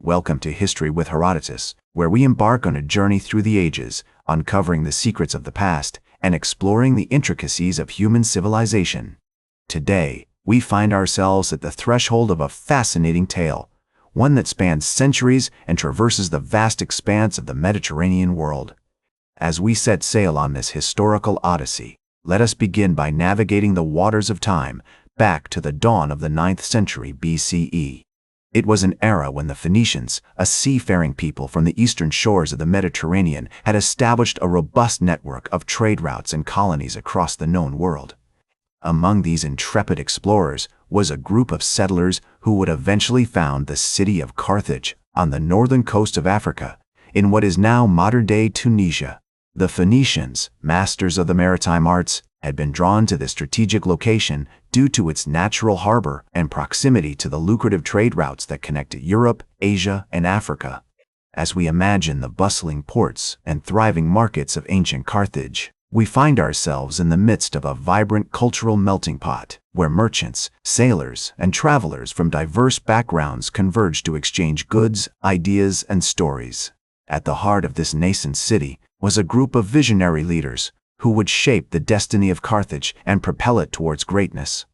Welcome to History with Herodotus, where we embark on a journey through the ages, uncovering the secrets of the past and exploring the intricacies of human civilization. Today, we find ourselves at the threshold of a fascinating tale, one that spans centuries and traverses the vast expanse of the Mediterranean world. As we set sail on this historical odyssey, let us begin by navigating the waters of time back to the dawn of the 9th century BCE. It was an era when the Phoenicians, a seafaring people from the eastern shores of the Mediterranean, had established a robust network of trade routes and colonies across the known world. Among these intrepid explorers was a group of settlers who would eventually found the city of Carthage on the northern coast of Africa, in what is now modern-day Tunisia. The Phoenicians, masters of the maritime arts, had been drawn to this strategic location due to its natural harbor and proximity to the lucrative trade routes that connected Europe, Asia, and Africa. As we imagine the bustling ports and thriving markets of ancient Carthage, we find ourselves in the midst of a vibrant cultural melting pot, where merchants, sailors, and travelers from diverse backgrounds converge to exchange goods, ideas, and stories. At the heart of this nascent city was a group of visionary leaders who would shape the destiny of Carthage and propel it towards greatness.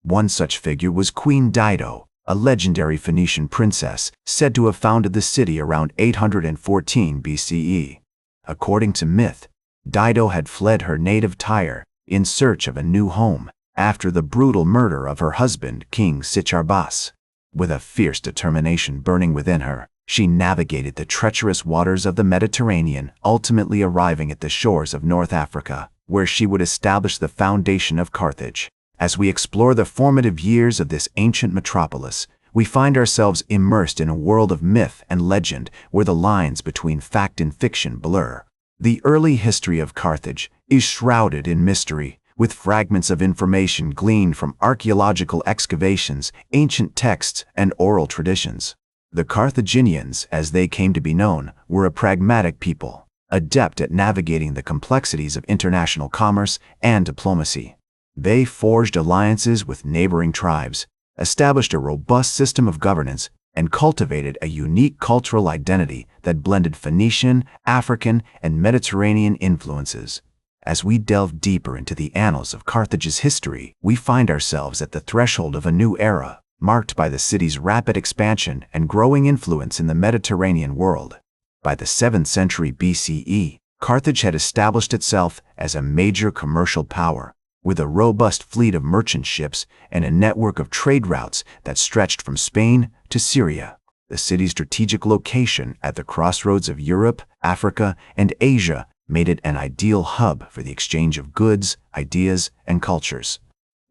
One such figure was Queen Dido, a legendary Phoenician princess said to have founded the city around 814 BCE. According to myth, Dido had fled her native Tyre in search of a new home after the brutal murder of her husband, King Sicharbas. With a fierce determination burning within her, she navigated the treacherous waters of the Mediterranean, ultimately arriving at the shores of North Africa, where she would establish the foundation of Carthage. As we explore the formative years of this ancient metropolis, we find ourselves immersed in a world of myth and legend where the lines between fact and fiction blur. The early history of Carthage is shrouded in mystery, with fragments of information gleaned from archaeological excavations, ancient texts, and oral traditions. The Carthaginians, as they came to be known, were a pragmatic people, adept at navigating the complexities of international commerce and diplomacy. They forged alliances with neighboring tribes, established a robust system of governance, and cultivated a unique cultural identity that blended Phoenician, African, and Mediterranean influences. As we delve deeper into the annals of Carthage's history, we find ourselves at the threshold of a new era, marked by the city's rapid expansion and growing influence in the Mediterranean world. By the 7th century BCE, Carthage had established itself as a major commercial power, with a robust fleet of merchant ships and a network of trade routes that stretched from Spain to Syria. The city's strategic location at the crossroads of Europe, Africa, and Asia made it an ideal hub for the exchange of goods, ideas, and cultures.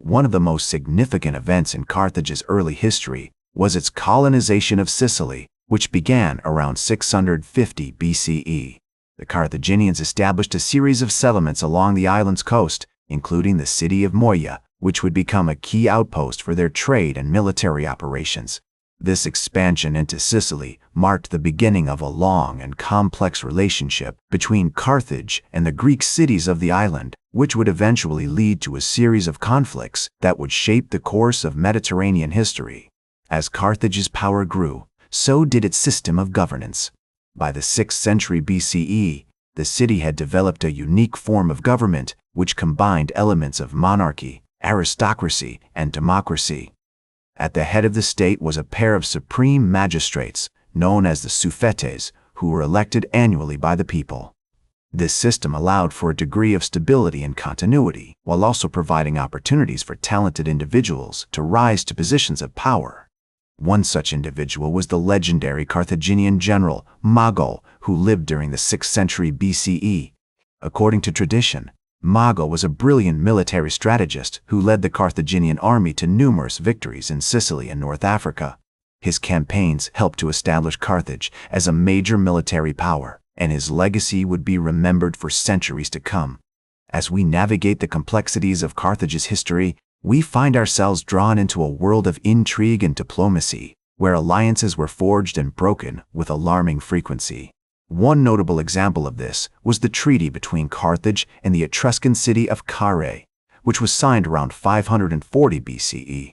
One of the most significant events in Carthage's early history was its colonization of Sicily, which began around 650 BCE. The Carthaginians established a series of settlements along the island's coast, including the city of Moya, which would become a key outpost for their trade and military operations. This expansion into Sicily marked the beginning of a long and complex relationship between Carthage and the Greek cities of the island, which would eventually lead to a series of conflicts that would shape the course of Mediterranean history. As Carthage's power grew, so did its system of governance. By the 6th century BCE, the city had developed a unique form of government which combined elements of monarchy, aristocracy, and democracy. At the head of the state was a pair of supreme magistrates, known as the suffetes, who were elected annually by the people. This system allowed for a degree of stability and continuity, while also providing opportunities for talented individuals to rise to positions of power. One such individual was the legendary Carthaginian general Mago, who lived during the 6th century BCE. According to tradition, Mago was a brilliant military strategist who led the Carthaginian army to numerous victories in Sicily and North Africa. His campaigns helped to establish Carthage as a major military power, and his legacy would be remembered for centuries to come. As we navigate the complexities of Carthage's history, we find ourselves drawn into a world of intrigue and diplomacy, where alliances were forged and broken with alarming frequency. One notable example of this was the treaty between Carthage and the Etruscan city of Carrhae, which was signed around 540 BCE.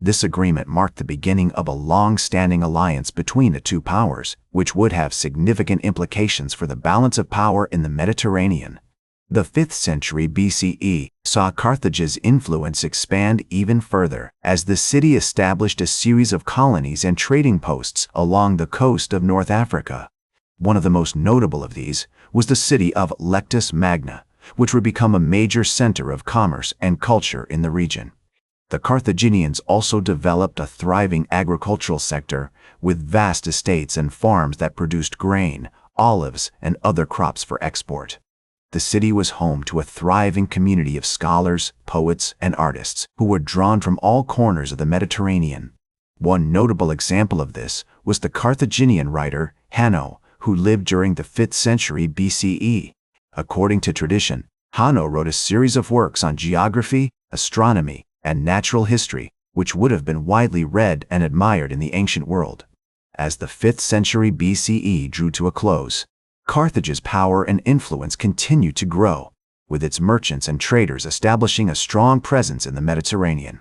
This agreement marked the beginning of a long-standing alliance between the two powers, which would have significant implications for the balance of power in the Mediterranean. The 5th century BCE saw Carthage's influence expand even further as the city established a series of colonies and trading posts along the coast of North Africa. One of the most notable of these was the city of Lectus Magna, which would become a major center of commerce and culture in the region. The Carthaginians also developed a thriving agricultural sector with vast estates and farms that produced grain, olives, and other crops for export. The city was home to a thriving community of scholars, poets, and artists who were drawn from all corners of the Mediterranean. One notable example of this was the Carthaginian writer Hanno, who lived during the 5th century BCE. According to tradition, Hanno wrote a series of works on geography, astronomy, and natural history, which would have been widely read and admired in the ancient world. As the 5th century BCE drew to a close, Carthage's power and influence continued to grow, with its merchants and traders establishing a strong presence in the Mediterranean.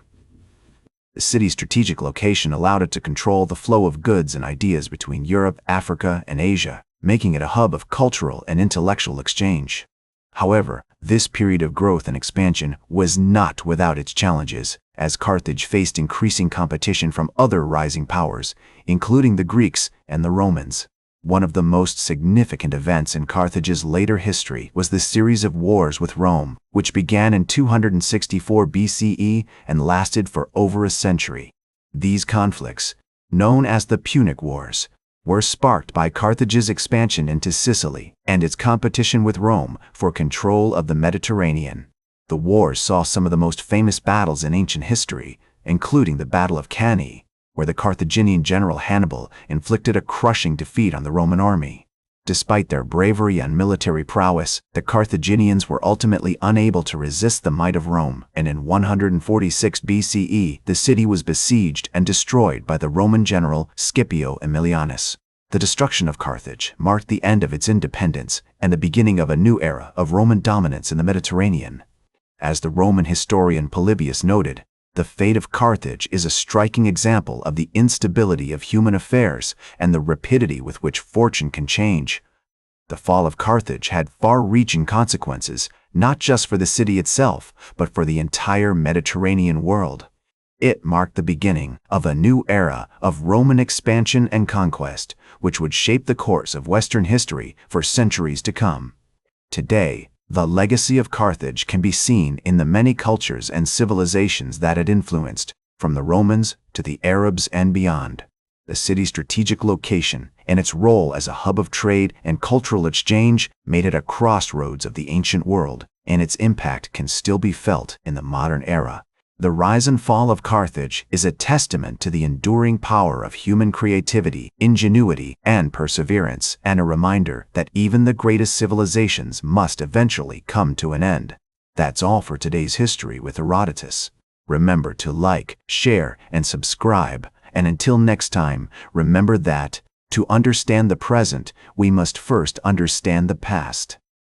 The city's strategic location allowed it to control the flow of goods and ideas between Europe, Africa, and Asia, making it a hub of cultural and intellectual exchange. However, this period of growth and expansion was not without its challenges, as Carthage faced increasing competition from other rising powers, including the Greeks and the Romans. One of the most significant events in Carthage's later history was the series of wars with Rome, which began in 264 BCE and lasted for over a century. These conflicts, known as the Punic Wars, were sparked by Carthage's expansion into Sicily and its competition with Rome for control of the Mediterranean. The wars saw some of the most famous battles in ancient history, including the Battle of Cannae, where the Carthaginian general Hannibal inflicted a crushing defeat on the Roman army. Despite their bravery and military prowess, the Carthaginians were ultimately unable to resist the might of Rome, and in 146 BCE, the city was besieged and destroyed by the Roman general Scipio Aemilianus. The destruction of Carthage marked the end of its independence and the beginning of a new era of Roman dominance in the Mediterranean. As the Roman historian Polybius noted, the fate of Carthage is a striking example of the instability of human affairs and the rapidity with which fortune can change. The fall of Carthage had far-reaching consequences, not just for the city itself, but for the entire Mediterranean world. It marked the beginning of a new era of Roman expansion and conquest, which would shape the course of Western history for centuries to come. Today, the legacy of Carthage can be seen in the many cultures and civilizations that it influenced, from the Romans to the Arabs and beyond. The city's strategic location and its role as a hub of trade and cultural exchange made it a crossroads of the ancient world, and its impact can still be felt in the modern era. The rise and fall of Carthage is a testament to the enduring power of human creativity, ingenuity, and perseverance, and a reminder that even the greatest civilizations must eventually come to an end. That's all for today's History with Herodotus. Remember to like, share, and subscribe, and until next time, remember that, to understand the present, we must first understand the past.